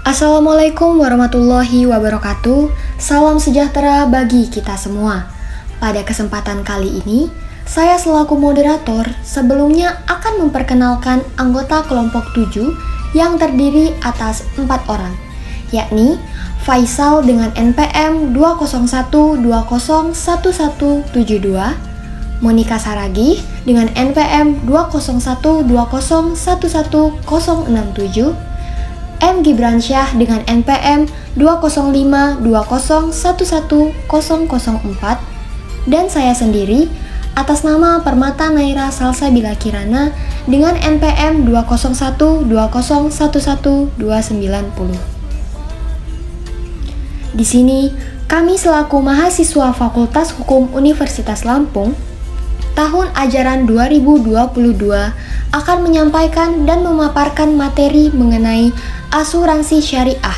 Assalamualaikum warahmatullahi wabarakatuh. Salam sejahtera bagi kita semua. Pada kesempatan kali ini, saya selaku moderator sebelumnya akan memperkenalkan anggota kelompok 7 yang terdiri atas 4 orang, yakni Faisal dengan NPM 201201172, Monika Saragih dengan NPM 20120111067, M. Gibransyah dengan NPM 20520111004, dan saya sendiri atas nama Permata Naira Salsabila Kirana dengan NPM 20120111290. Di sini, kami selaku mahasiswa Fakultas Hukum Universitas Lampung tahun ajaran 2022 akan menyampaikan dan memaparkan materi mengenai asuransi syariah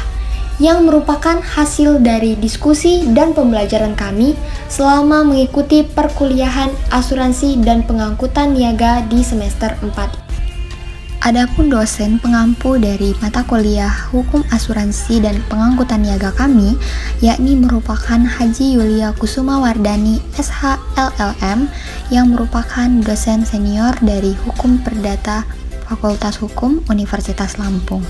yang merupakan hasil dari diskusi dan pembelajaran kami selama mengikuti perkuliahan asuransi dan pengangkutan niaga di semester 4. Adapun dosen pengampu dari mata kuliah Hukum Asuransi dan Pengangkutan Niaga kami, yakni merupakan Haji Yulia Kusuma Wardani SH LLM, yang merupakan dosen senior dari Hukum Perdata Fakultas Hukum Universitas Lampung.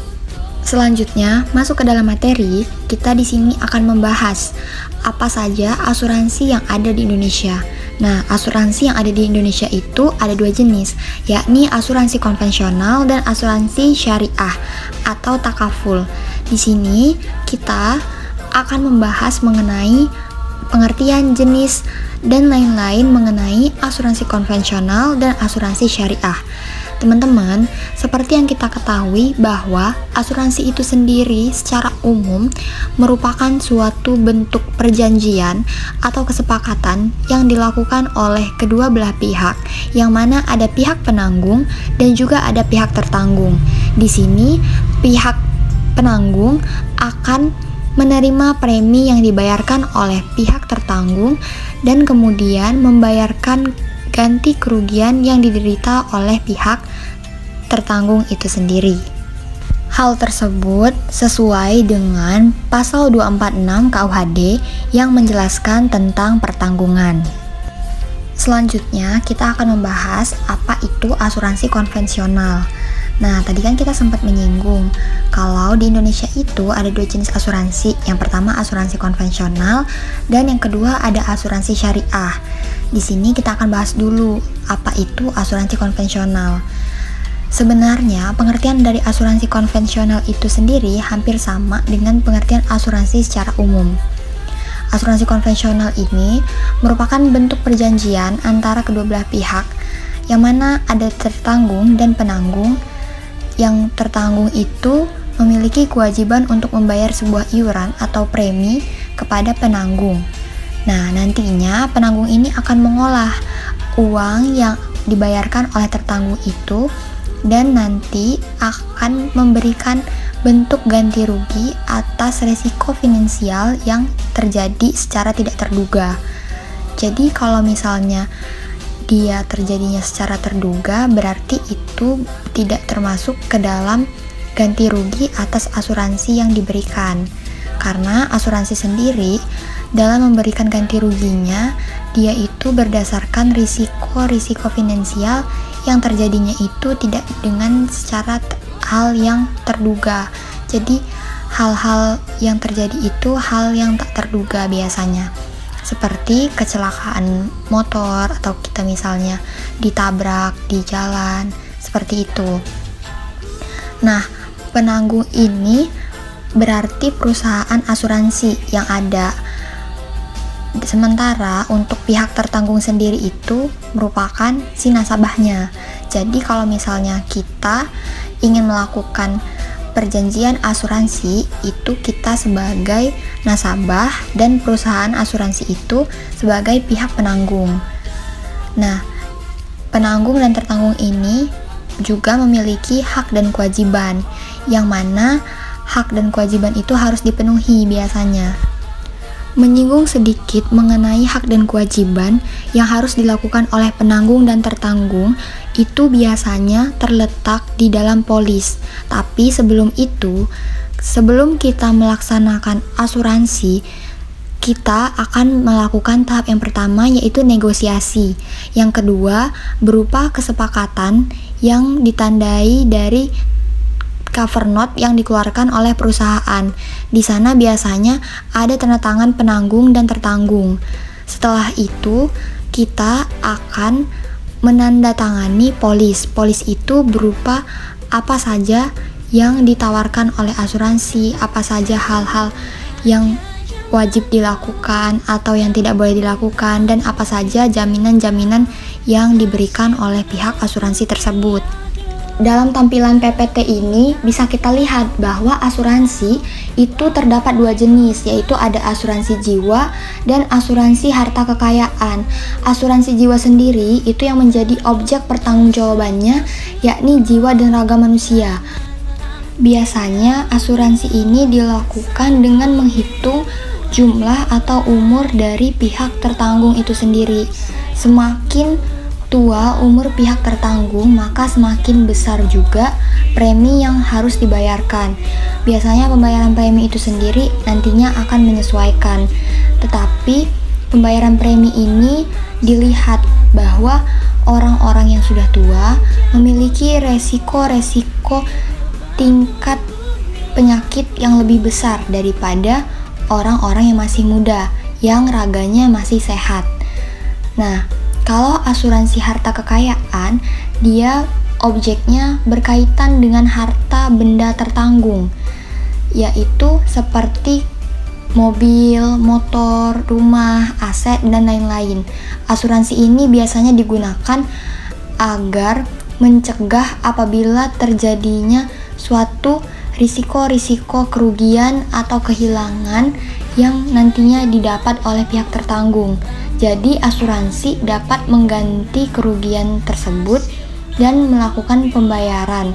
Selanjutnya, masuk ke dalam materi, kita di sini akan membahas apa saja asuransi yang ada di Indonesia. Nah, asuransi yang ada di Indonesia itu ada 2 jenis, yakni asuransi konvensional dan asuransi syariah atau takaful. Di sini kita akan membahas mengenai pengertian jenis dan lain-lain mengenai asuransi konvensional dan asuransi syariah. Teman-teman, seperti yang kita ketahui bahwa asuransi itu sendiri secara umum merupakan suatu bentuk perjanjian atau kesepakatan yang dilakukan oleh kedua belah pihak, yang mana ada pihak penanggung dan juga ada pihak tertanggung. Di sini, pihak penanggung akan menerima premi yang dibayarkan oleh pihak tertanggung dan kemudian membayarkan ganti kerugian yang diderita oleh pihak tertanggung itu sendiri. Hal tersebut sesuai dengan pasal 246 KUHD yang menjelaskan tentang pertanggungan. Selanjutnya, kita akan membahas apa itu asuransi konvensional. Nah, tadi kan kita sempat menyinggung kalau di Indonesia itu ada 2 jenis asuransi. Yang pertama asuransi konvensional dan yang kedua ada asuransi syariah. Di sini kita akan bahas dulu apa itu asuransi konvensional. Sebenarnya pengertian dari asuransi konvensional itu sendiri hampir sama dengan pengertian asuransi secara umum. Asuransi konvensional ini merupakan bentuk perjanjian antara kedua belah pihak yang mana ada tertanggung dan penanggung. Yang tertanggung itu memiliki kewajiban untuk membayar sebuah iuran atau premi kepada penanggung. Nah, nantinya penanggung ini akan mengolah uang yang dibayarkan oleh tertanggung itu dan nanti akan memberikan bentuk ganti rugi atas resiko finansial yang terjadi secara tidak terduga. Jadi kalau misalnya dia terjadinya secara terduga, berarti itu tidak termasuk ke dalam ganti rugi atas asuransi yang diberikan. Karena asuransi sendiri dalam memberikan ganti ruginya, dia itu berdasarkan risiko finansial yang terjadinya itu tidak dengan secara hal yang terduga. Jadi hal-hal yang terjadi itu hal yang tak terduga biasanya, seperti kecelakaan motor atau kita misalnya ditabrak di jalan, seperti itu. Nah, penanggung ini berarti perusahaan asuransi yang ada. Sementara untuk pihak tertanggung sendiri itu merupakan si nasabahnya. Jadi kalau misalnya kita ingin melakukan perjanjian asuransi, itu kita sebagai nasabah dan perusahaan asuransi itu sebagai pihak penanggung. Nah, penanggung dan tertanggung ini juga memiliki hak dan kewajiban, yang mana hak dan kewajiban itu harus dipenuhi biasanya. menyinggung sedikit mengenai hak dan kewajiban yang harus dilakukan oleh penanggung dan tertanggung itu biasanya terletak di dalam polis. Tapi sebelum itu, sebelum kita melaksanakan asuransi, kita akan melakukan tahap yang pertama, yaitu negosiasi. Yang kedua, berupa kesepakatan yang ditandai dari cover note yang dikeluarkan oleh perusahaan. Di sana biasanya ada tanda tangan penanggung dan tertanggung. Setelah itu, kita akan menandatangani polis. Polis itu berupa apa saja yang ditawarkan oleh asuransi, apa saja hal-hal yang wajib dilakukan atau yang tidak boleh dilakukan, dan apa saja jaminan-jaminan yang diberikan oleh pihak asuransi tersebut. Dalam tampilan PPT ini bisa kita lihat bahwa asuransi itu terdapat dua jenis, yaitu ada asuransi jiwa dan asuransi harta kekayaan. Asuransi jiwa sendiri itu yang menjadi objek pertanggungjawabannya yakni jiwa dan raga manusia. Biasanya asuransi ini dilakukan dengan menghitung jumlah atau umur dari pihak tertanggung itu sendiri. Semakin tua umur pihak tertanggung, maka semakin besar juga premi yang harus dibayarkan. Biasanya pembayaran premi itu sendiri nantinya akan menyesuaikan. Tetapi pembayaran premi ini dilihat bahwa orang-orang yang sudah tua memiliki resiko-resiko tingkat penyakit yang lebih besar daripada orang-orang yang masih muda, yang raganya masih sehat. Nah, kalau asuransi harta kekayaan, dia objeknya berkaitan dengan harta benda tertanggung, yaitu seperti mobil, motor, rumah, aset, dan lain-lain. Asuransi ini biasanya digunakan agar mencegah apabila terjadinya suatu risiko-risiko kerugian atau kehilangan yang nantinya didapat oleh pihak tertanggung. Jadi asuransi dapat mengganti kerugian tersebut dan melakukan pembayaran.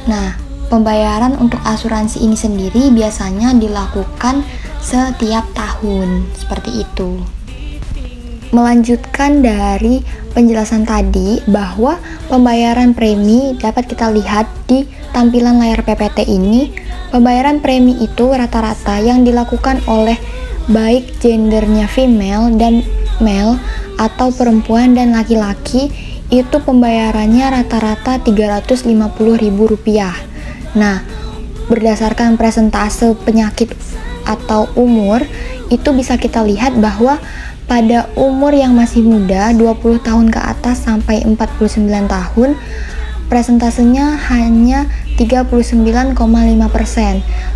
Nah, pembayaran untuk asuransi ini sendiri biasanya dilakukan setiap tahun, seperti itu. Melanjutkan dari penjelasan tadi bahwa pembayaran premi dapat kita lihat di tampilan layar PPT ini. Pembayaran premi itu rata-rata yang dilakukan oleh baik gendernya female dan male atau perempuan dan laki-laki, itu pembayarannya rata-rata Rp350.000. Nah, berdasarkan persentase penyakit atau umur, itu bisa kita lihat bahwa pada umur yang masih muda, 20 tahun ke atas sampai 49 tahun, presentasenya hanya 39,5%,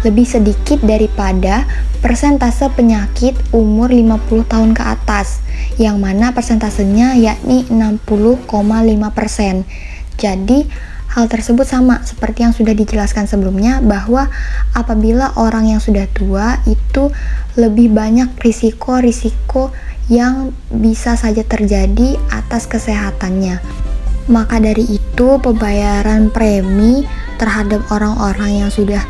lebih sedikit daripada persentase penyakit umur 50 tahun ke atas, yang mana persentasenya yakni 60,5%. Jadi, hal tersebut sama seperti yang sudah dijelaskan sebelumnya, bahwa apabila orang yang sudah tua itu lebih banyak risiko-risiko yang bisa saja terjadi atas kesehatannya. Maka dari itu, pembayaran premi terhadap orang-orang yang sudah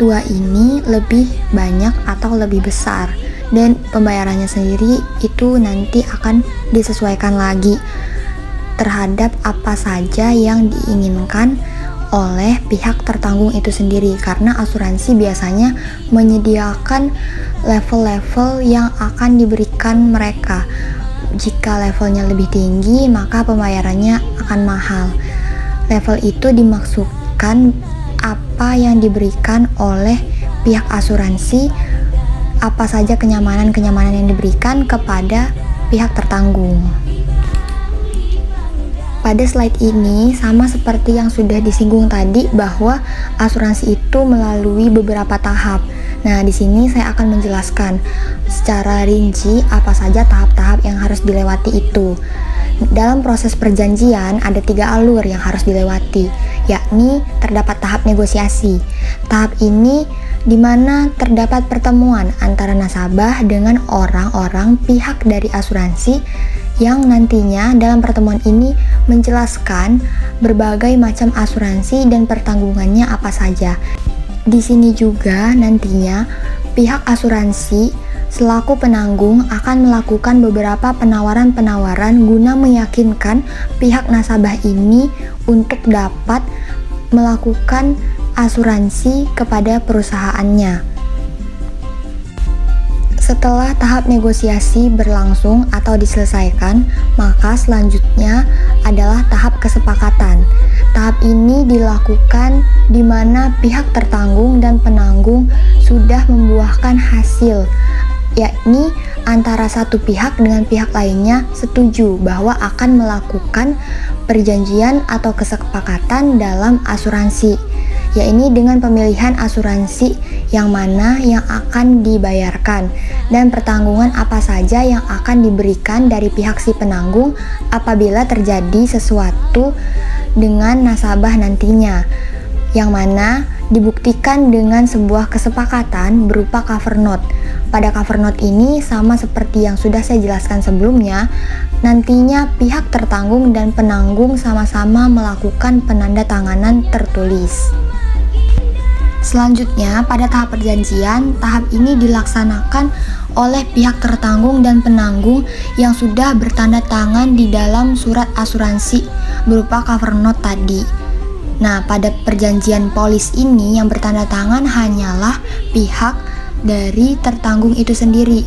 tua ini lebih banyak atau lebih besar, dan pembayarannya sendiri itu nanti akan disesuaikan lagi terhadap apa saja yang diinginkan oleh pihak tertanggung itu sendiri, karena asuransi biasanya menyediakan level-level yang akan diberikan mereka. Jika levelnya lebih tinggi, maka pembayarannya akan mahal. Level itu dimaksudkan apa yang diberikan oleh pihak asuransi, apa saja kenyamanan-kenyamanan yang diberikan kepada pihak tertanggung. Pada slide ini sama seperti yang sudah disinggung tadi, bahwa asuransi itu melalui beberapa tahap. Nah, di sini saya akan menjelaskan secara rinci apa saja tahap-tahap yang harus dilewati itu. Dalam proses perjanjian ada 3 alur yang harus dilewati, yakni terdapat tahap negosiasi. Tahap ini di mana terdapat pertemuan antara nasabah dengan orang-orang pihak dari asuransi, yang nantinya dalam pertemuan ini menjelaskan berbagai macam asuransi dan pertanggungannya apa saja. Di sini juga nantinya pihak asuransi selaku penanggung akan melakukan beberapa penawaran-penawaran guna meyakinkan pihak nasabah ini untuk dapat melakukan asuransi kepada perusahaannya. Setelah tahap negosiasi berlangsung atau diselesaikan, maka selanjutnya adalah tahap kesepakatan. Tahap ini dilakukan di mana pihak tertanggung dan penanggung sudah membuahkan hasil, yakni antara satu pihak dengan pihak lainnya setuju bahwa akan melakukan perjanjian atau kesepakatan dalam asuransi, yakni dengan pemilihan asuransi yang mana yang akan dibayarkan dan pertanggungan apa saja yang akan diberikan dari pihak si penanggung apabila terjadi sesuatu dengan nasabah nantinya, yang mana dibuktikan dengan sebuah kesepakatan berupa cover note. Pada cover note ini sama seperti yang sudah saya jelaskan sebelumnya, nantinya pihak tertanggung dan penanggung sama-sama melakukan penandatanganan tertulis. Selanjutnya, pada tahap perjanjian, tahap ini dilaksanakan oleh pihak tertanggung dan penanggung yang sudah bertanda tangan di dalam surat asuransi berupa cover note tadi. Nah, pada perjanjian polis ini yang bertanda tangan hanyalah pihak dari tertanggung itu sendiri.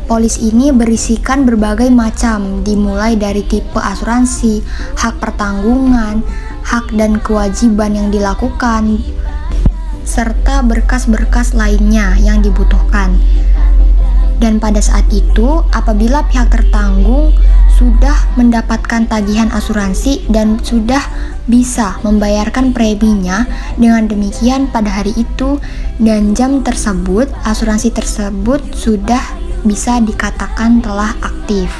Polis ini berisikan berbagai macam, dimulai dari tipe asuransi, hak pertanggungan, hak dan kewajiban yang dilakukan, serta berkas-berkas lainnya yang dibutuhkan. Dan pada saat itu, apabila pihak tertanggung sudah mendapatkan tagihan asuransi dan sudah bisa membayarkan preminya, dengan demikian pada hari itu dan jam tersebut, asuransi tersebut sudah bisa dikatakan telah aktif.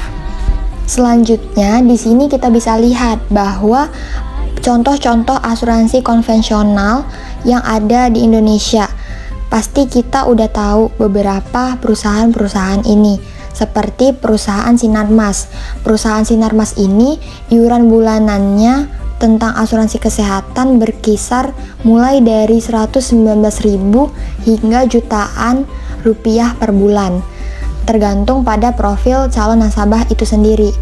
Selanjutnya, di sini kita bisa lihat bahwa contoh-contoh asuransi konvensional yang ada di Indonesia. Pasti kita udah tahu beberapa perusahaan-perusahaan ini, seperti perusahaan Sinarmas. Perusahaan Sinarmas ini iuran bulanannya tentang asuransi kesehatan berkisar mulai dari 119.000 hingga jutaan rupiah per bulan, tergantung pada profil calon nasabah itu sendiri.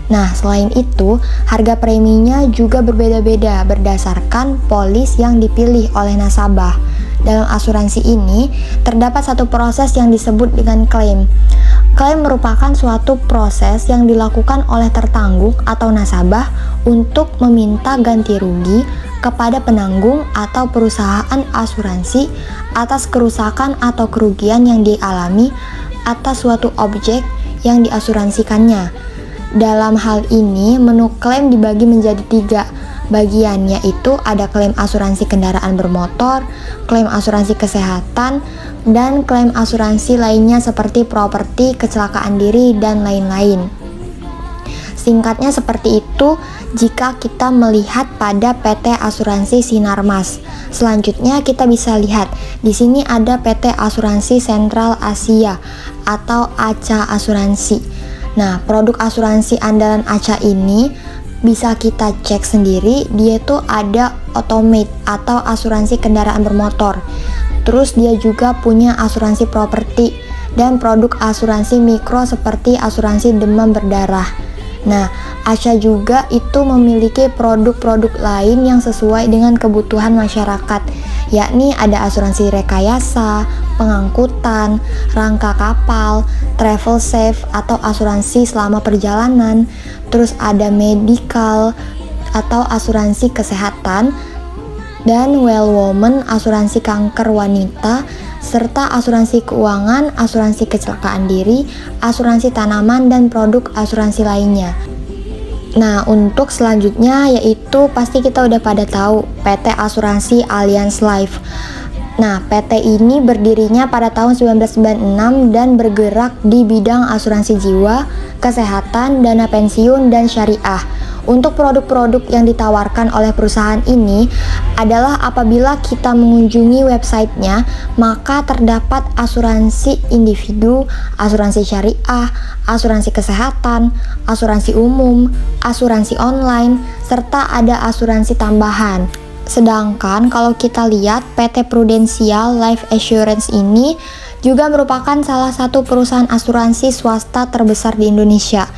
Nah, selain itu, harga preminya juga berbeda-beda berdasarkan polis yang dipilih oleh nasabah. Dalam asuransi ini, terdapat satu proses yang disebut dengan klaim. Klaim merupakan suatu proses yang dilakukan oleh tertanggung atau nasabah untuk meminta ganti rugi kepada penanggung atau perusahaan asuransi atas kerusakan atau kerugian yang dialami atas suatu objek yang diasuransikannya. Dalam hal ini, menu klaim dibagi menjadi 3 bagian, yaitu ada klaim asuransi kendaraan bermotor, klaim asuransi kesehatan, dan klaim asuransi lainnya seperti properti, kecelakaan diri, dan lain-lain. Singkatnya seperti itu jika kita melihat pada PT Asuransi Sinarmas. Selanjutnya kita bisa lihat di sini ada PT Asuransi Sentral Asia atau ACA Asuransi. Nah, produk asuransi andalan ACA ini bisa kita cek sendiri, dia tuh ada automate atau asuransi kendaraan bermotor. Terus dia juga punya asuransi properti dan produk asuransi mikro seperti asuransi demam berdarah. Nah, ACA juga itu memiliki produk-produk lain yang sesuai dengan kebutuhan masyarakat, yakni ada asuransi rekayasa, pengangkutan, rangka kapal, travel safe atau asuransi selama perjalanan, terus ada medical atau asuransi kesehatan, dan well woman asuransi kanker wanita, serta asuransi keuangan, asuransi kecelakaan diri, asuransi tanaman, dan produk asuransi lainnya. Nah, untuk selanjutnya yaitu pasti kita udah pada tahu PT Asuransi Allianz Life. Nah, PT ini berdirinya pada tahun 1996 dan bergerak di bidang asuransi jiwa, kesehatan, dana pensiun, dan syariah. Untuk produk-produk yang ditawarkan oleh perusahaan ini adalah apabila kita mengunjungi websitenya, maka terdapat asuransi individu, asuransi syariah, asuransi kesehatan, asuransi umum, asuransi online, serta ada asuransi tambahan. Sedangkan kalau kita lihat PT Prudential Life Assurance ini juga merupakan salah satu perusahaan asuransi swasta terbesar di Indonesia.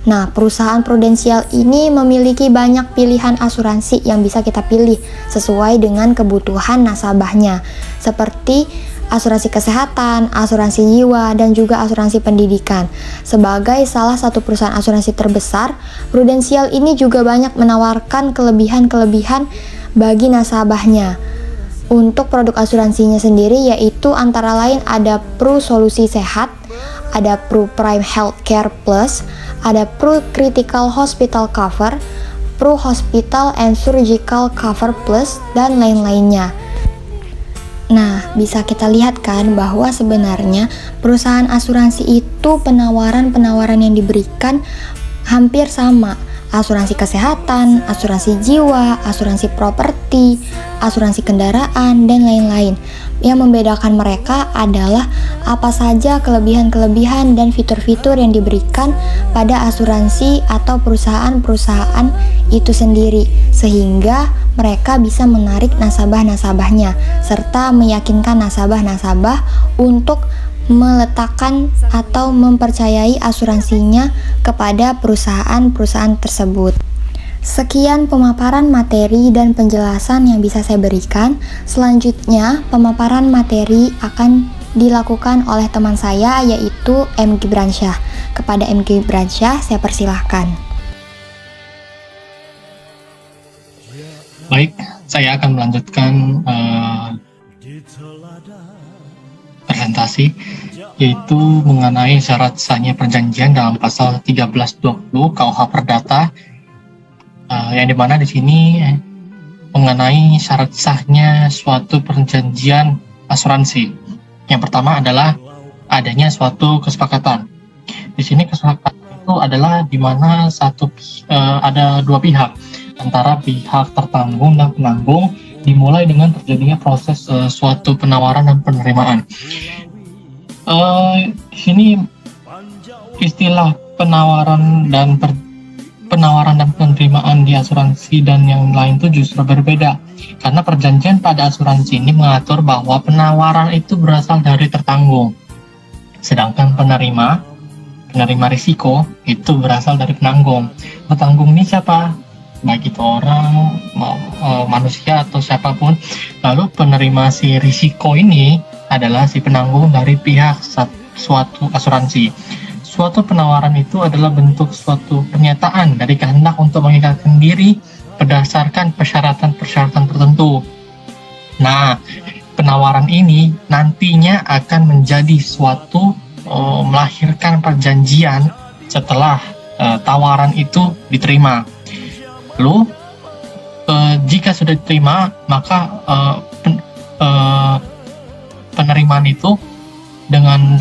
Nah, perusahaan prudensial ini memiliki banyak pilihan asuransi yang bisa kita pilih sesuai dengan kebutuhan nasabahnya, seperti asuransi kesehatan, asuransi jiwa, dan juga asuransi pendidikan. Sebagai salah satu perusahaan asuransi terbesar, prudensial ini juga banyak menawarkan kelebihan-kelebihan bagi nasabahnya. Untuk produk asuransinya sendiri yaitu antara lain ada Pru Solusi Sehat, ada Pru Prime Healthcare Plus, ada Pru Critical Hospital Cover, Pru Hospital and Surgical Cover Plus, dan lain-lainnya. Nah, bisa kita lihat kan bahwa sebenarnya perusahaan asuransi itu penawaran-penawaran yang diberikan hampir sama. Asuransi kesehatan, asuransi jiwa, asuransi properti, asuransi kendaraan, dan lain-lain. Yang membedakan mereka adalah apa saja kelebihan-kelebihan dan fitur-fitur yang diberikan pada asuransi atau perusahaan-perusahaan itu sendiri, sehingga mereka bisa menarik nasabah-nasabahnya, serta meyakinkan nasabah-nasabah untuk meletakkan atau mempercayai asuransinya kepada perusahaan-perusahaan tersebut. Sekian pemaparan materi dan penjelasan yang bisa saya berikan. Selanjutnya, pemaparan materi akan dilakukan oleh teman saya yaitu M. Gibransyah. Kepada M. Gibransyah, saya persilahkan. Baik, saya akan melanjutkan presentasi, yaitu mengenai syarat sahnya perjanjian dalam pasal 1320 KUH Perdata, yang dimana di sini mengenai syarat sahnya suatu perjanjian asuransi. Yang pertama adalah adanya suatu kesepakatan. Di sini kesepakatan itu adalah di mana ada dua pihak, antara pihak tertanggung dan penanggung, dimulai dengan terjadinya proses suatu penawaran dan penerimaan. Sini istilah penawaran dan penerimaan di asuransi dan yang lain itu justru berbeda, karena perjanjian pada asuransi ini mengatur bahwa penawaran itu berasal dari tertanggung, sedangkan penerima risiko itu berasal dari penanggung. Penanggung ini siapa? Baik itu orang, manusia atau siapapun. Lalu penerima si risiko ini adalah si penanggung dari pihak suatu asuransi. Suatu penawaran itu adalah bentuk suatu pernyataan dari kehendak untuk mengikatkan diri berdasarkan persyaratan-persyaratan tertentu. Nah, penawaran ini nantinya akan menjadi suatu melahirkan perjanjian setelah tawaran itu diterima. Lalu jika sudah diterima, maka penerimaan itu dengan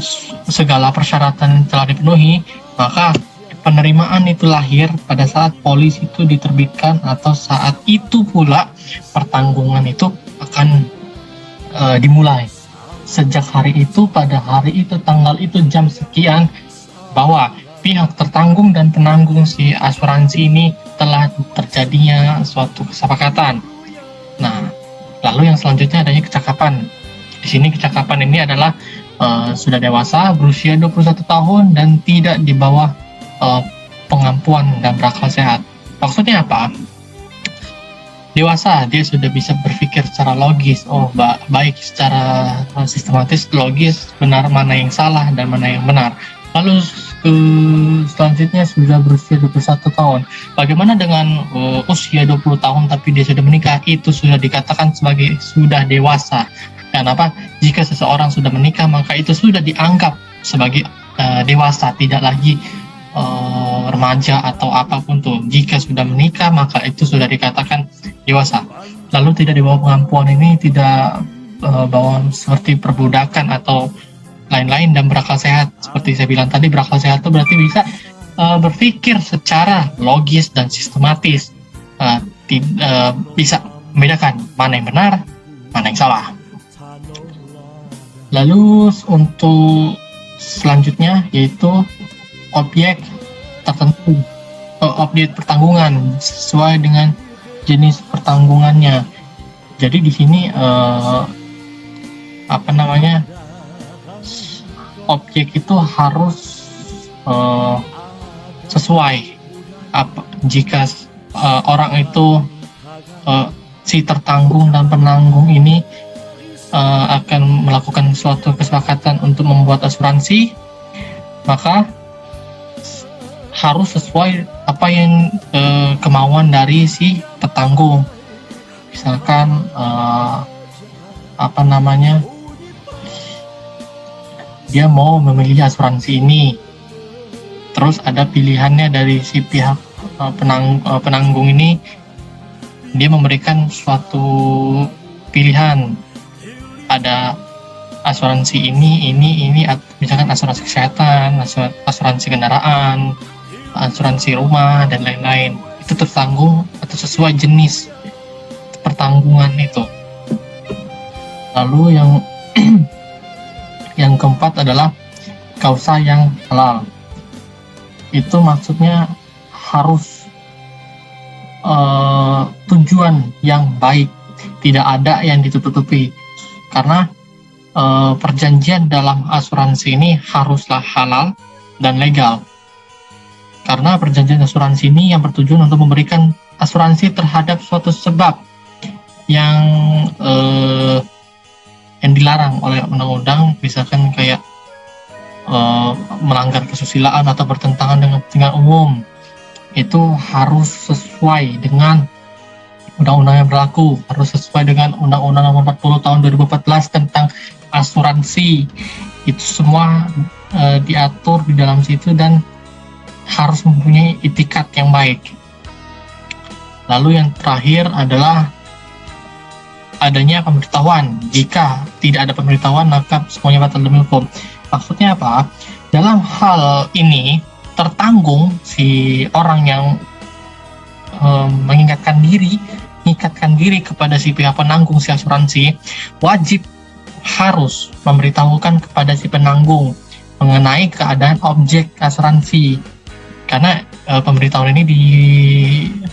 segala persyaratan telah dipenuhi, maka penerimaan itu lahir pada saat polis itu diterbitkan, atau saat itu pula pertanggungan itu akan dimulai. Sejak hari itu, pada hari itu, tanggal itu, jam sekian, bahwa pihak tertanggung dan penanggung si asuransi ini telah terjadinya suatu kesepakatan. Nah, lalu yang selanjutnya adanya kecakapan. Di sini kecakapan ini adalah sudah dewasa, berusia 21 tahun dan tidak di bawah pengampuan dan berakal sehat. Maksudnya apa? Dewasa, dia sudah bisa berpikir secara logis, baik secara sistematis, logis, benar mana yang salah dan mana yang benar. Lalu selanjutnya sudah berusia 21 tahun. Bagaimana dengan usia 20 tahun tapi dia sudah menikah? Itu sudah dikatakan sebagai sudah dewasa. Kenapa? Jika seseorang sudah menikah, maka itu sudah dianggap sebagai dewasa, tidak lagi remaja atau apapun tuh. Jika sudah menikah, maka itu sudah dikatakan dewasa. Lalu tidak di bawah pengampuan ini tidak bawaan seperti perbudakan atau lain-lain, dan berakal sehat. Seperti saya bilang tadi, berakal sehat itu berarti bisa berpikir secara logis dan sistematis, bisa membedakan mana yang benar, mana yang salah. Lalu untuk selanjutnya yaitu objek tertentu, objek pertanggungan sesuai dengan jenis pertanggungannya. Jadi di sini objek itu harus sesuai. Jika orang itu si tertanggung dan penanggung ini akan melakukan suatu kesepakatan untuk membuat asuransi, maka harus sesuai apa yang kemauan dari si tertanggung. Misalkan dia mau memilih asuransi ini, terus ada pilihannya dari si pihak penanggung ini, dia memberikan suatu pilihan, ada asuransi ini, misalkan asuransi kesehatan, asuransi kendaraan, asuransi rumah, dan lain-lain. Itu tertanggung atau sesuai jenis pertanggungan itu. Lalu yang keempat adalah kausa yang halal. Itu maksudnya harus tujuan yang baik, tidak ada yang ditutupi. Karena perjanjian dalam asuransi ini haruslah halal dan legal. Karena perjanjian asuransi ini yang bertujuan untuk memberikan asuransi terhadap suatu sebab yang dilarang oleh undang-undang, misalkan kayak melanggar kesusilaan atau bertentangan dengan kepentingan umum. Itu harus sesuai dengan undang-undang yang berlaku, harus sesuai dengan Undang-Undang Nomor 40 Tahun 2014 tentang asuransi. Itu semua diatur di dalam situ dan harus mempunyai itikat yang baik. Lalu yang terakhir adalah adanya pemberitahuan. Jika tidak ada pemberitahuan, maka semuanya batal demi hukum. Maksudnya apa? Dalam hal ini, tertanggung si orang yang mengikatkan diri kepada si pihak penanggung si asuransi, wajib harus memberitahukan kepada si penanggung mengenai keadaan objek asuransi. Karena pemberitahuan ini di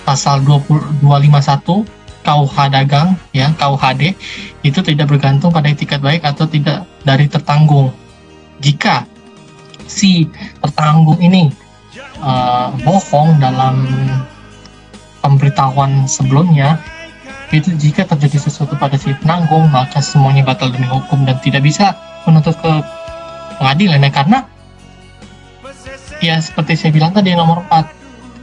pasal 251 KUH Dagang, ya, KUHD, itu tidak bergantung pada itikat baik atau tidak dari tertanggung. Jika si tertanggung ini bohong dalam pemberitahuan sebelumnya, itu jika terjadi sesuatu pada si penanggung, maka semuanya batal demi hukum dan tidak bisa menuntut ke pengadilan, ya, karena ya seperti saya bilang tadi, nomor 4,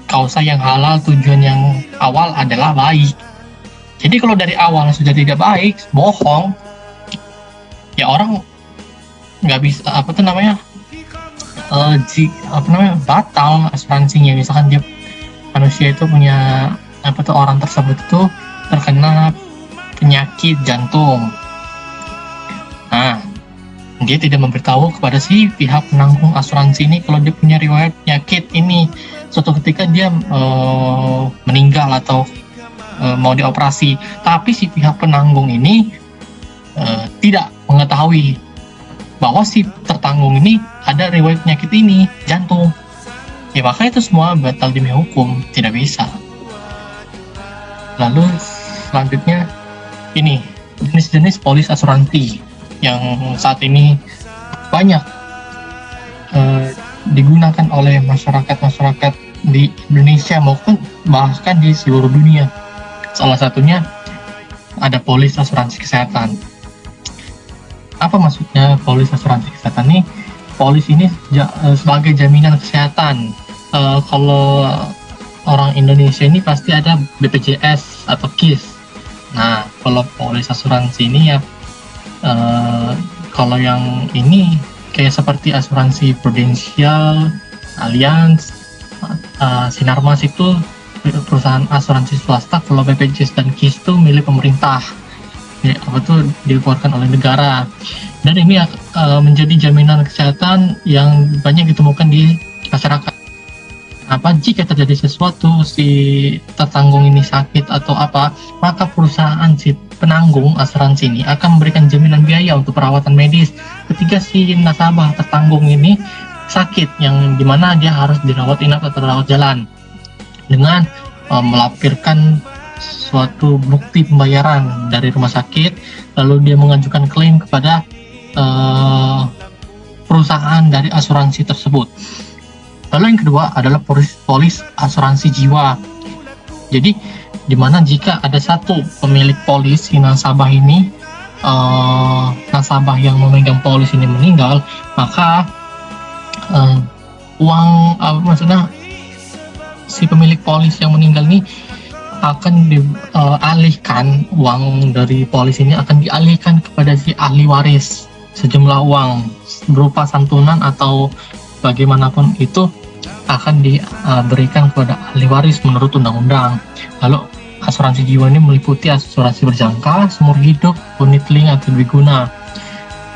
kausa yang halal, tujuan yang awal adalah baik. Jadi kalau dari awal sudah tidak baik, bohong, ya orang nggak bisa batal asuransinya. Misalkan dia manusia itu punya orang tersebut itu terkena penyakit jantung. Nah, dia tidak memberitahu kepada si pihak penanggung asuransi ini kalau dia punya riwayat penyakit ini. Suatu ketika dia meninggal atau mau dioperasi, tapi si pihak penanggung ini tidak mengetahui bahwa si tertanggung ini ada riwayat penyakit ini, jantung. Ya maka itu semua batal demi hukum, tidak bisa. Lalu selanjutnya ini jenis-jenis polis asuransi yang saat ini banyak digunakan oleh masyarakat di Indonesia maupun bahkan di seluruh dunia. Salah satunya ada polis asuransi kesehatan. Apa maksudnya polis asuransi kesehatan ini? Polis ini sebagai jaminan kesehatan. Kalau orang Indonesia ini pasti ada BPJS atau KIS. Nah, kalau polis asuransi ini ya, kalau yang ini kayak seperti asuransi Prudential, Allianz, Sinarmas itu perusahaan asuransi swasta. Kalau BPJS dan KIS itu milik pemerintah, ya, dikeluarkan oleh negara, dan ini menjadi jaminan kesehatan yang banyak ditemukan di masyarakat. Jika terjadi sesuatu, si tertanggung ini sakit atau apa, maka perusahaan si penanggung asuransi ini akan memberikan jaminan biaya untuk perawatan medis ketika si nasabah tertanggung ini sakit, yang dimana dia harus dirawat inap atau rawat jalan, dengan melampirkan suatu bukti pembayaran dari rumah sakit, lalu dia mengajukan klaim kepada perusahaan dari asuransi tersebut. Lalu yang kedua adalah polis asuransi jiwa. Jadi dimana jika ada satu pemilik polis, si nasabah ini, nasabah yang memegang polis ini meninggal, maka maksudnya si pemilik polis yang meninggal ini akan dialihkan, uang dari polis ini akan dialihkan kepada si ahli waris, sejumlah uang berupa santunan atau bagaimanapun itu akan diberikan kepada ahli waris menurut undang-undang. Lalu asuransi jiwa ini meliputi asuransi berjangka, seumur hidup, unit link atau dwiguna.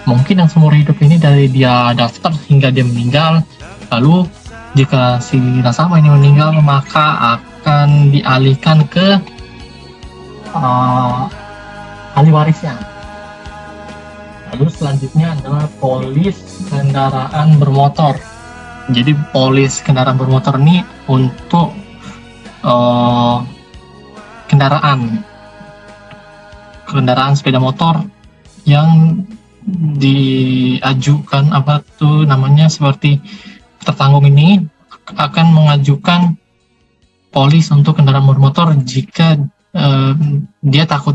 Mungkin yang seumur hidup ini dari dia daftar hingga dia meninggal. Lalu jika si nasabah ini meninggal, maka akan dialihkan ke ahli warisnya. Lalu selanjutnya adalah polis kendaraan bermotor. Jadi polis kendaraan bermotor ini untuk kendaraan sepeda motor yang diajukan seperti tertanggung ini akan mengajukan polis untuk kendaraan bermotor jika dia takut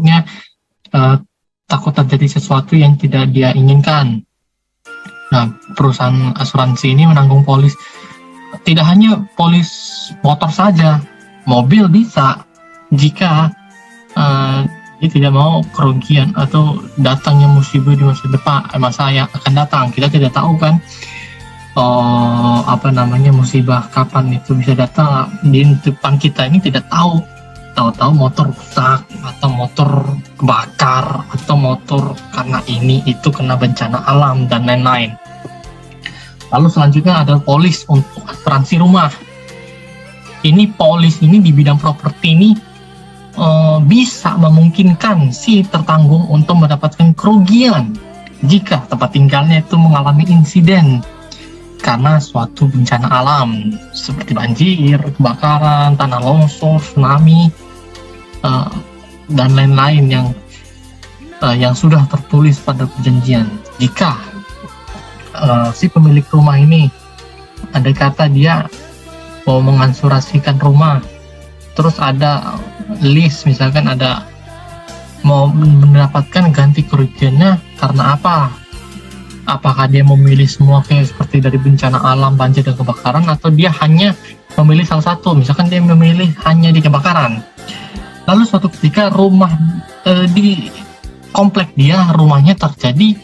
terjadi sesuatu yang tidak dia inginkan. Nah, perusahaan asuransi ini menanggung polis, tidak hanya polis motor saja, mobil bisa, jika dia tidak mau kerugian atau datangnya musibah di masa yang akan datang. Kita tidak tahu kan musibah kapan itu bisa datang. Di depan kita ini tidak tahu motor rusak atau motor kebakar atau motor karena ini itu kena bencana alam dan lain-lain. Lalu selanjutnya ada polis untuk asuransi rumah. Ini polis ini di bidang properti ini bisa memungkinkan si tertanggung untuk mendapatkan kerugian jika tempat tinggalnya itu mengalami insiden karena suatu bencana alam seperti banjir, kebakaran, tanah longsor, tsunami, dan lain-lain yang sudah tertulis pada perjanjian. Jika si pemilik rumah ini ada kata dia mau mengasurasikan rumah, terus ada list, misalkan ada mau mendapatkan ganti kerugiannya karena apa? Apakah dia memilih semua kayak seperti dari bencana alam, banjir dan kebakaran, atau dia hanya memilih salah satu? Misalkan dia memilih hanya di kebakaran. Lalu suatu ketika rumah di komplek dia, rumahnya terjadi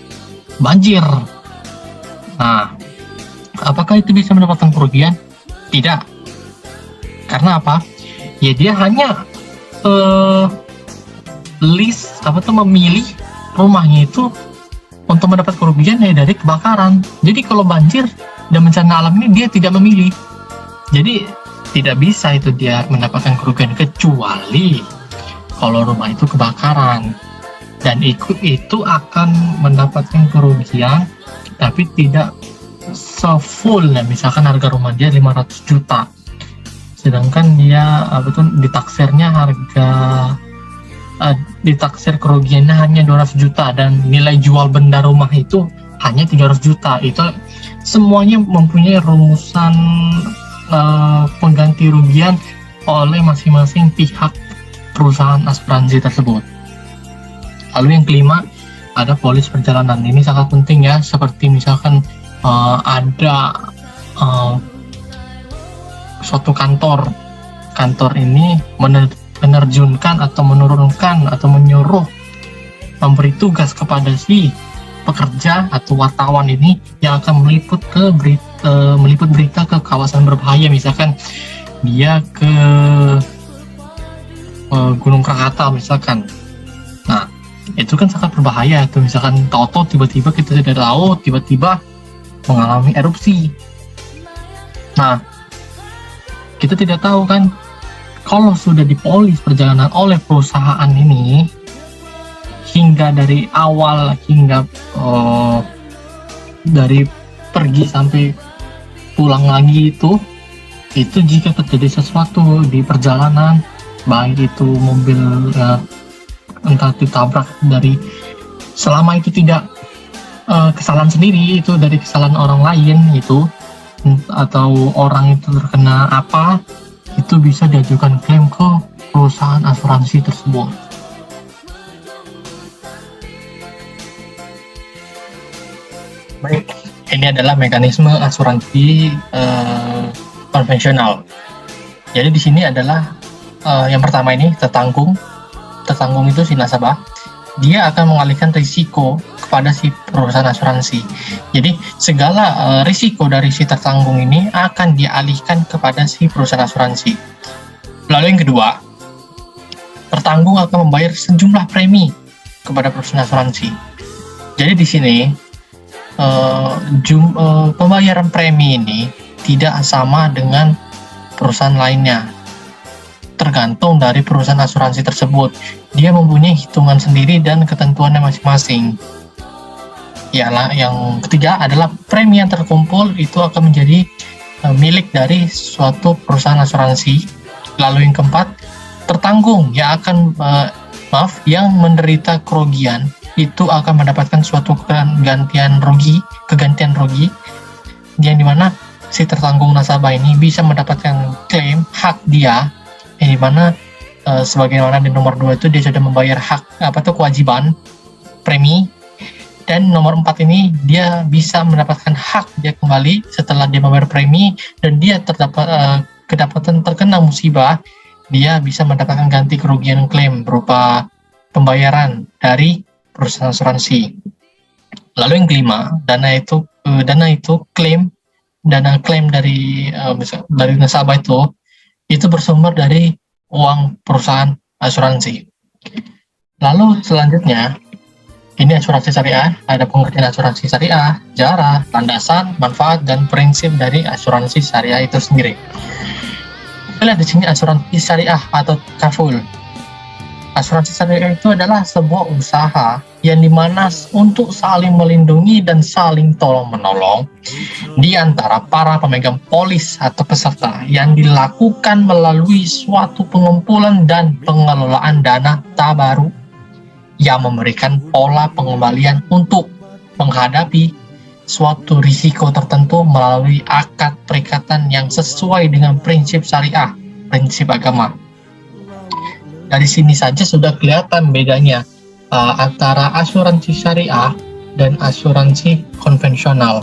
banjir. Nah, apakah itu bisa mendapatkan kerugian? Tidak. Karena apa? Ya dia hanya memilih rumahnya itu untuk mendapat kerugian dari kebakaran. Jadi kalau banjir dan bencana alam ini dia tidak memilih. Jadi tidak bisa itu dia mendapatkan kerugian kecuali kalau rumah itu kebakaran. Dan itu akan mendapatkan kerugian tapi tidak se-full. Nah, misalkan harga rumah dia 500 juta. Sedangkan dia ditaksir kerugiannya hanya 200 juta dan nilai jual benda rumah itu hanya 300 juta. Itu semuanya mempunyai rumusan pengganti rugian oleh masing-masing pihak perusahaan asuransi tersebut. Lalu yang kelima ada polis perjalanan. Ini sangat penting ya, seperti misalkan ada suatu kantor ini menerjunkan atau menurunkan atau menyuruh memberi tugas kepada si pekerja atau wartawan ini yang akan meliput berita ke kawasan berbahaya. Misalkan dia ke Gunung Krakatau misalkan. Nah, itu kan sangat berbahaya tuh. Misalkan tahu-tahu tiba-tiba kita tidak tahu, tiba-tiba mengalami erupsi. Nah, kita tidak tahu kan, kalau sudah dipolis perjalanan oleh perusahaan ini, hingga dari awal hingga dari pergi sampai pulang lagi itu jika terjadi sesuatu di perjalanan, baik itu mobil entah ditabrak selama itu tidak kesalahan sendiri, itu dari kesalahan orang lain itu, atau orang itu terkena apa, itu bisa diajukan klaim ke perusahaan asuransi tersebut. Baik, ini adalah mekanisme asuransi konvensional. Jadi di sini adalah yang pertama ini tertanggung itu si nasabah, dia akan mengalihkan risiko kepada si perusahaan asuransi. Jadi segala risiko dari si tertanggung ini akan dialihkan kepada si perusahaan asuransi. Lalu yang kedua, tertanggung akan membayar sejumlah premi kepada perusahaan asuransi. Jadi di sini pembayaran premi ini tidak sama dengan perusahaan lainnya, tergantung dari perusahaan asuransi tersebut. Dia mempunyai hitungan sendiri dan ketentuannya masing-masing. Yang ketiga adalah premi yang terkumpul itu akan menjadi milik dari suatu perusahaan asuransi. Lalu yang keempat, tertanggung yang menderita kerugian itu akan mendapatkan suatu kegantian rugi yang dimana si tertanggung nasabah ini bisa mendapatkan klaim hak dia, yang dimana sebagaimana di nomor 2 itu dia sudah membayar kewajiban premi, dan nomor 4 ini dia bisa mendapatkan hak dia kembali setelah dia membayar premi dan dia terkena musibah, dia bisa mendapatkan ganti kerugian klaim berupa pembayaran dari perusahaan asuransi. Lalu yang kelima, dana klaim dari nasabah itu bersumber dari uang perusahaan asuransi. Lalu selanjutnya, ini asuransi syariah, ada pengertian asuransi syariah, cara, landasan, manfaat, dan prinsip dari asuransi syariah itu sendiri. Kita lihat di sini asuransi syariah atau kaful. Asuransi syariah itu adalah sebuah usaha yang dimana untuk saling melindungi dan saling tolong-menolong di antara para pemegang polis atau peserta yang dilakukan melalui suatu pengumpulan dan pengelolaan dana tabaruk yang memberikan pola pengembalian untuk menghadapi suatu risiko tertentu melalui akad perikatan yang sesuai dengan prinsip syariah, prinsip agama. Dari sini saja sudah kelihatan bedanya antara asuransi syariah dan asuransi konvensional.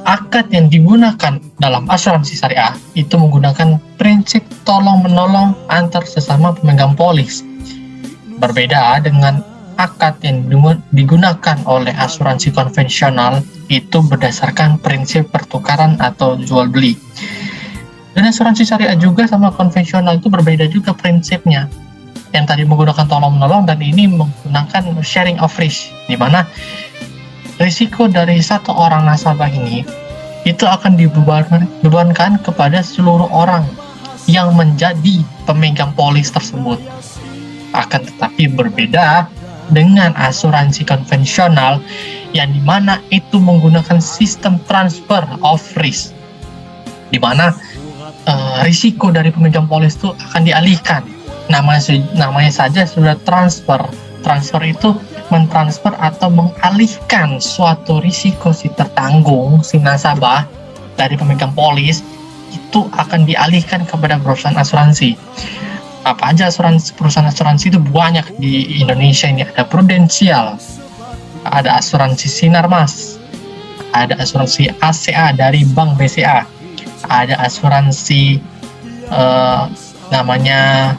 Akad yang digunakan dalam asuransi syariah itu menggunakan prinsip tolong-menolong antar sesama pemegang polis. Berbeda dengan akad yang digunakan oleh asuransi konvensional, itu berdasarkan prinsip pertukaran atau jual beli. Dan asuransi syariah juga sama konvensional itu berbeda juga prinsipnya. Yang tadi menggunakan tolong-menolong dan ini menggunakan sharing of risk, di mana risiko dari satu orang nasabah ini itu akan dibebankan kepada seluruh orang yang menjadi pemegang polis tersebut. Akan tetapi berbeda dengan asuransi konvensional yang dimana itu menggunakan sistem transfer of risk, di mana risiko dari pemegang polis itu akan dialihkan. Namanya saja sudah transfer. Transfer itu mentransfer atau mengalihkan suatu risiko si tertanggung, si nasabah dari pemegang polis itu akan dialihkan kepada perusahaan asuransi. Apa aja perusahaan asuransi itu banyak di Indonesia ini. Ada Prudensial, ada asuransi Sinarmas, ada asuransi ACA dari Bank BCA, ada asuransi namanya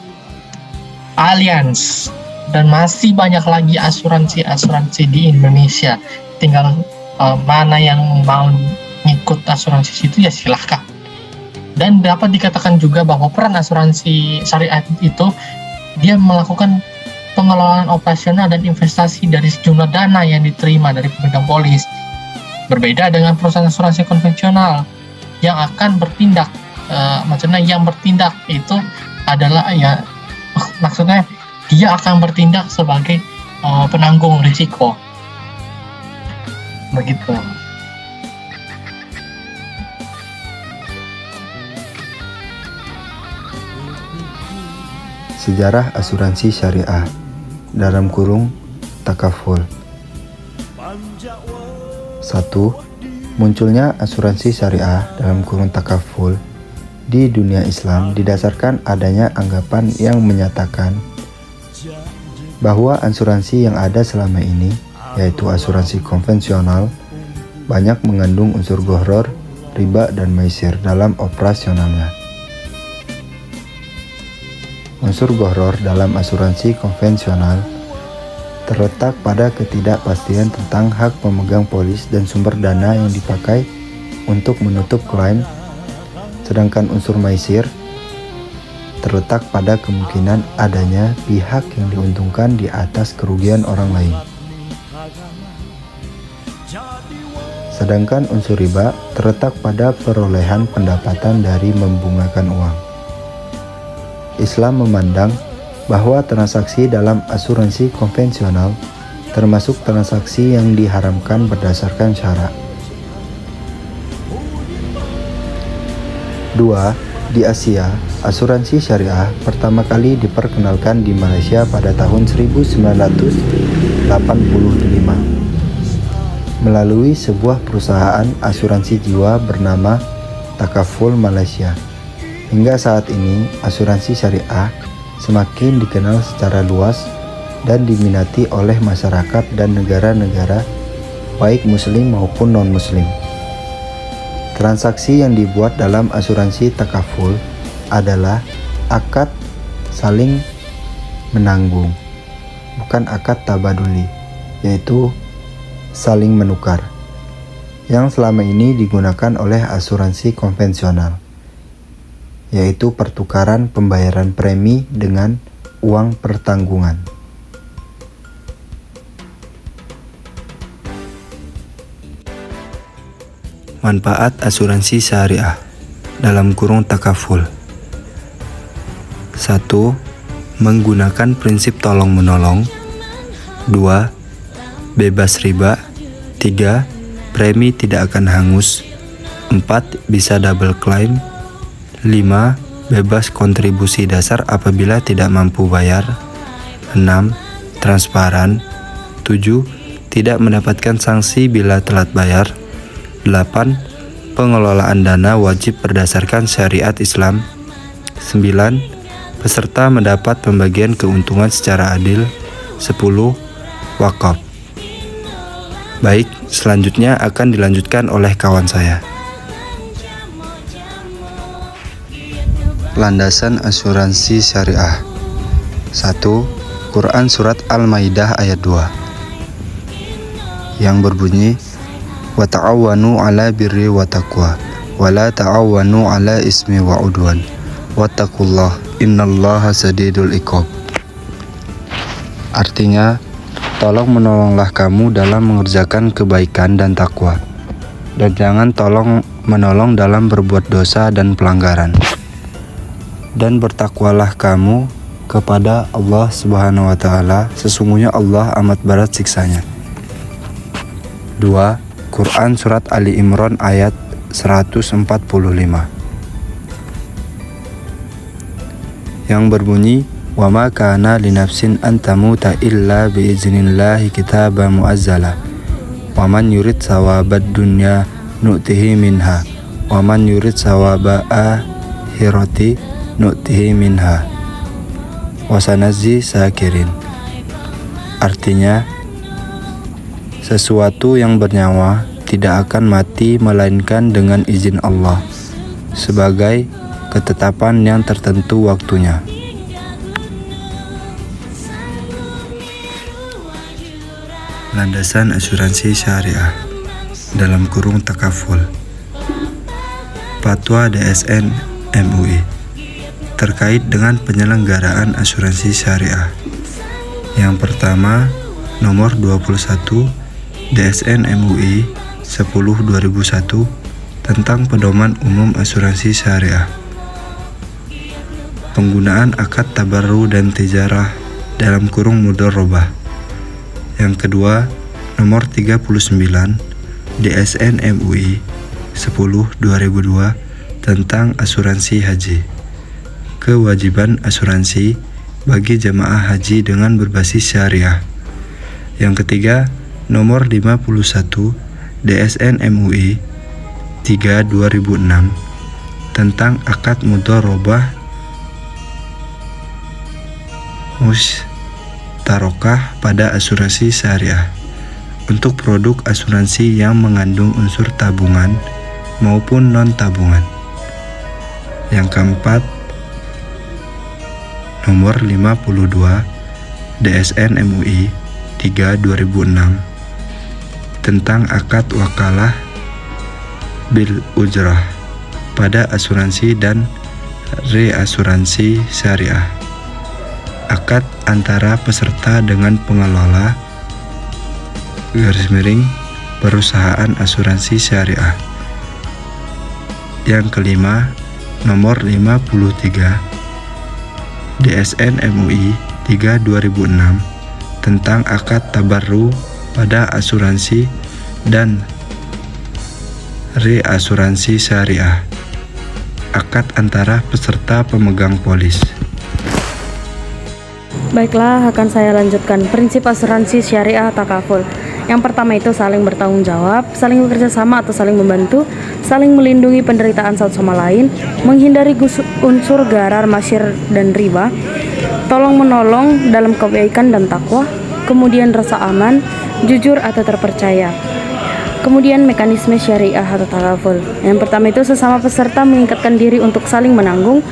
Allianz, dan masih banyak lagi asuransi di Indonesia. Tinggal mana yang mau ngikut asuransi situ ya silahkan. Dan dapat dikatakan juga bahwa peran asuransi syariah itu dia melakukan pengelolaan operasional dan investasi dari sejumlah dana yang diterima dari pemegang polis. Berbeda dengan perusahaan asuransi konvensional yang akan bertindak, yang bertindak itu adalah maksudnya dia akan bertindak sebagai penanggung risiko. Begitu. Sejarah asuransi syariah (takaful). 1. Munculnya asuransi syariah dalam kurung takaful di dunia Islam didasarkan adanya anggapan yang menyatakan bahwa asuransi yang ada selama ini, yaitu asuransi konvensional, banyak mengandung unsur gharar, riba, dan maisir dalam operasionalnya. Unsur gharar dalam asuransi konvensional terletak pada ketidakpastian tentang hak pemegang polis dan sumber dana yang dipakai untuk menutup klaim, sedangkan unsur maisir terletak pada kemungkinan adanya pihak yang diuntungkan di atas kerugian orang lain. Sedangkan unsur riba terletak pada perolehan pendapatan dari membungakan uang. Islam memandang bahwa transaksi dalam asuransi konvensional termasuk transaksi yang diharamkan berdasarkan syarak. 2. Di Asia, asuransi syariah pertama kali diperkenalkan di Malaysia pada tahun 1985 melalui sebuah perusahaan asuransi jiwa bernama Takaful Malaysia. Hingga saat ini, asuransi syariah semakin dikenal secara luas dan diminati oleh masyarakat dan negara-negara, baik muslim maupun non-muslim. Transaksi yang dibuat dalam asuransi takaful adalah akad saling menanggung, bukan akad tabaduli, yaitu saling menukar, yang selama ini digunakan oleh asuransi konvensional, yaitu pertukaran pembayaran premi dengan uang pertanggungan. Manfaat asuransi syariah dalam kurung takaful. 1. Menggunakan prinsip tolong-menolong. 2. Bebas riba. 3. Premi tidak akan hangus. 4. Bisa double claim. 5. Bebas kontribusi dasar apabila tidak mampu bayar. 6. Transparan. 7. Tidak mendapatkan sanksi bila telat bayar. 8. Pengelolaan dana wajib berdasarkan syariat Islam. 9. Peserta mendapat pembagian keuntungan secara adil. 10. Wakaf. Baik, selanjutnya akan dilanjutkan oleh kawan saya. Landasan asuransi syariah. 1. Quran Surat Al-Maidah ayat 2 yang berbunyi, wa ta'awanu ala birri wa taqwa wa la ta'awanu ala ismi wa udwan wattaqullah innallaha sadidul iqab. Artinya, tolong menolonglah kamu dalam mengerjakan kebaikan dan takwa, dan jangan tolong menolong dalam berbuat dosa dan pelanggaran. Dan bertakwalah kamu kepada Allah Subhanahu wa Ta'ala, sesungguhnya Allah amat berat siksanya. 2. Quran Surat Ali Imran ayat 145 yang berbunyi, wa ma kana li nafsin an tamuta illa bi idznillahi kitaban muazzala wa man yurid sawabad dunya nu'tihi minha wa man yurid sawaba akhirati nu'tihi minha wa sanazzi sakirin. Artinya, sesuatu yang bernyawa tidak akan mati melainkan dengan izin Allah, sebagai ketetapan yang tertentu waktunya. Landasan asuransi syariah dalam kurung takaful. Fatwa DSN MUI terkait dengan penyelenggaraan asuransi syariah. Yang pertama, nomor 21 DSN MUI 10/2001 tentang pedoman umum asuransi syariah. Penggunaan akad tabarru dan tijarah dalam kurung mudharrabah. Yang kedua, nomor 39 DSN MUI 10/2002 tentang asuransi haji. Kewajiban asuransi bagi jamaah haji dengan berbasis syariah. Yang ketiga, nomor 51 DSN MUI 3/2006 tentang akad mudharabah mustarokah pada asuransi syariah untuk produk asuransi yang mengandung unsur tabungan maupun non-tabungan. Yang keempat, nomor 52 DSN MUI 3/2006 tentang akad wakalah bil ujrah pada asuransi dan reasuransi syariah. Akad antara peserta dengan pengelola perusahaan asuransi syariah. Yang kelima, nomor 53 DSN MUI 3/2006 tentang akad tabarru pada asuransi dan reasuransi syariah. Akad antara peserta pemegang polis. Baiklah, akan saya lanjutkan prinsip asuransi syariah takaful. Yang pertama itu saling bertanggung jawab, saling bekerja sama atau saling membantu, saling melindungi penderitaan satu sama lain, menghindari unsur garar, masyir, dan riba, tolong menolong dalam kebaikan dan takwa, kemudian rasa aman, jujur atau terpercaya. Kemudian mekanisme syariah atau takaful. Yang pertama itu sesama peserta mengingatkan diri untuk saling menanggung.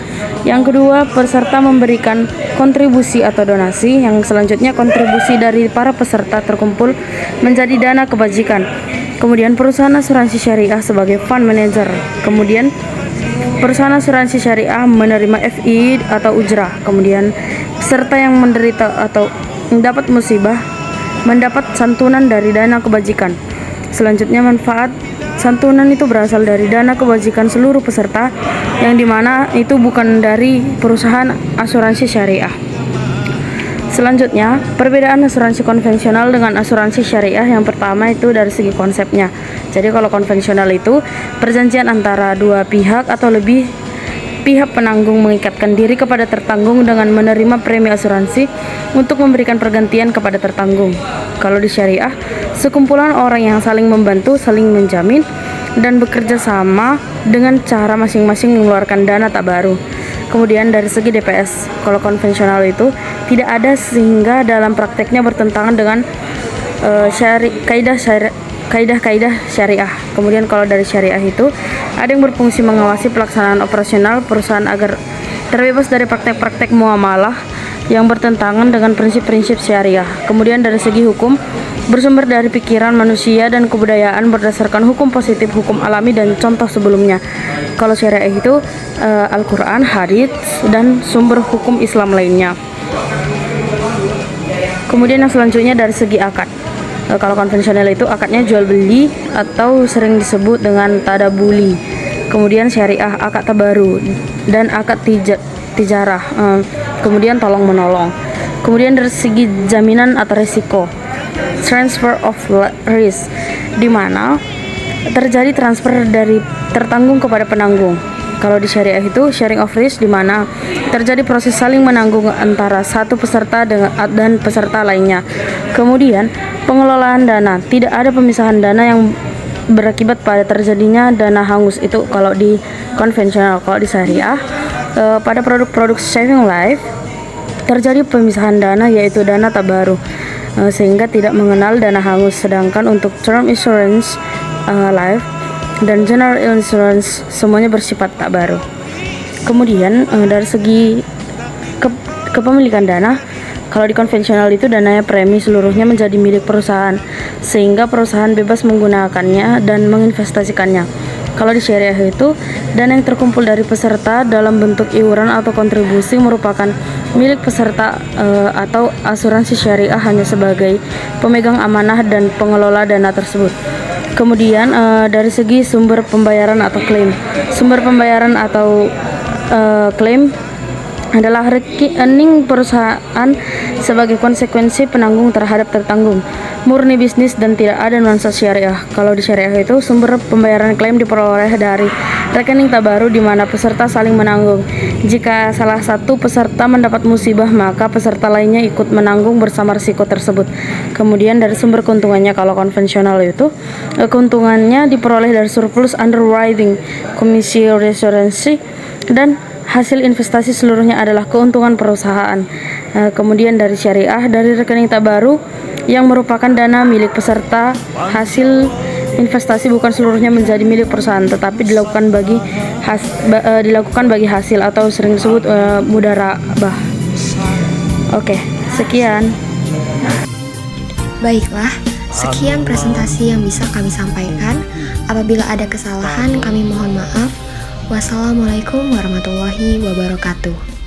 Yang kedua, peserta memberikan kontribusi atau donasi. Yang selanjutnya, kontribusi dari para peserta terkumpul menjadi dana kebajikan. Kemudian perusahaan asuransi syariah sebagai fund manager. Kemudian perusahaan asuransi syariah menerima FI atau ujrah. Kemudian peserta yang menderita atau mendapat musibah mendapat santunan dari dana kebajikan. Selanjutnya, manfaat santunan itu berasal dari dana kebajikan seluruh peserta, yang dimana itu bukan dari perusahaan asuransi syariah. Selanjutnya, perbedaan asuransi konvensional dengan asuransi syariah. Yang pertama itu dari segi konsepnya. Jadi kalau konvensional itu perjanjian antara dua pihak atau lebih pihak penanggung mengikatkan diri kepada tertanggung dengan menerima premi asuransi untuk memberikan pergantian kepada tertanggung. Kalau di syariah, sekumpulan orang yang saling membantu, saling menjamin, dan bekerja sama dengan cara masing-masing mengeluarkan dana tak baru. Kemudian dari segi DPS, kalau konvensional itu tidak ada sehingga dalam prakteknya bertentangan dengan kaidah-kaidah syariah. Kemudian kalau dari syariah itu ada yang berfungsi mengawasi pelaksanaan operasional perusahaan agar terbebas dari praktek-praktek muamalah yang bertentangan dengan prinsip-prinsip syariah. Kemudian dari segi hukum, bersumber dari pikiran manusia dan kebudayaan berdasarkan hukum positif, hukum alami, dan contoh sebelumnya. Kalau syariah itu Al-Quran, hadits, dan sumber hukum Islam lainnya. Kemudian yang selanjutnya dari segi akad. Kalau konvensional itu akadnya jual beli atau sering disebut dengan tadabuli. Kemudian syariah akad tabaru dan akad tijarah. Kemudian tolong menolong. Kemudian dari segi jaminan atau risiko, transfer of risk, di mana terjadi transfer dari tertanggung kepada penanggung. Kalau di syariah itu sharing of risk, di mana terjadi proses saling menanggung antara satu peserta dan peserta lainnya. Kemudian pengelolaan dana, tidak ada pemisahan dana yang berakibat pada terjadinya dana hangus. Itu kalau di konvensional. Kalau di syariah, pada produk-produk saving life terjadi pemisahan dana, yaitu dana tak baru, sehingga tidak mengenal dana hangus. Sedangkan untuk term insurance life dan general insurance semuanya bersifat tak baru. Kemudian dari segi kepemilikan dana, kalau di konvensional itu dananya premi seluruhnya menjadi milik perusahaan, sehingga perusahaan bebas menggunakannya dan menginvestasikannya. Kalau di syariah itu dana yang terkumpul dari peserta dalam bentuk iuran atau kontribusi merupakan milik peserta atau asuransi syariah hanya sebagai pemegang amanah dan pengelola dana tersebut. Kemudian dari segi sumber pembayaran atau klaim. Sumber pembayaran atau klaim adalah rekening perusahaan sebagai konsekuensi penanggung terhadap tertanggung, murni bisnis dan tidak ada nuansa syariah. Kalau di syariah itu sumber pembayaran klaim diperoleh dari rekening tabaru di mana peserta saling menanggung. Jika salah satu peserta mendapat musibah, maka peserta lainnya ikut menanggung bersama risiko tersebut. Kemudian dari sumber keuntungannya, kalau konvensional itu keuntungannya diperoleh dari surplus underwriting, komisi restoransi, dan hasil investasi seluruhnya adalah keuntungan perusahaan. Kemudian dari syariah, dari rekening tabaru yang merupakan dana milik peserta, hasil investasi bukan seluruhnya menjadi milik perusahaan, tetapi dilakukan bagi hasil atau sering disebut mudharabah. Oke, sekian. Baiklah, sekian presentasi yang bisa kami sampaikan. Apabila ada kesalahan, kami mohon maaf. Wassalamualaikum warahmatullahi wabarakatuh.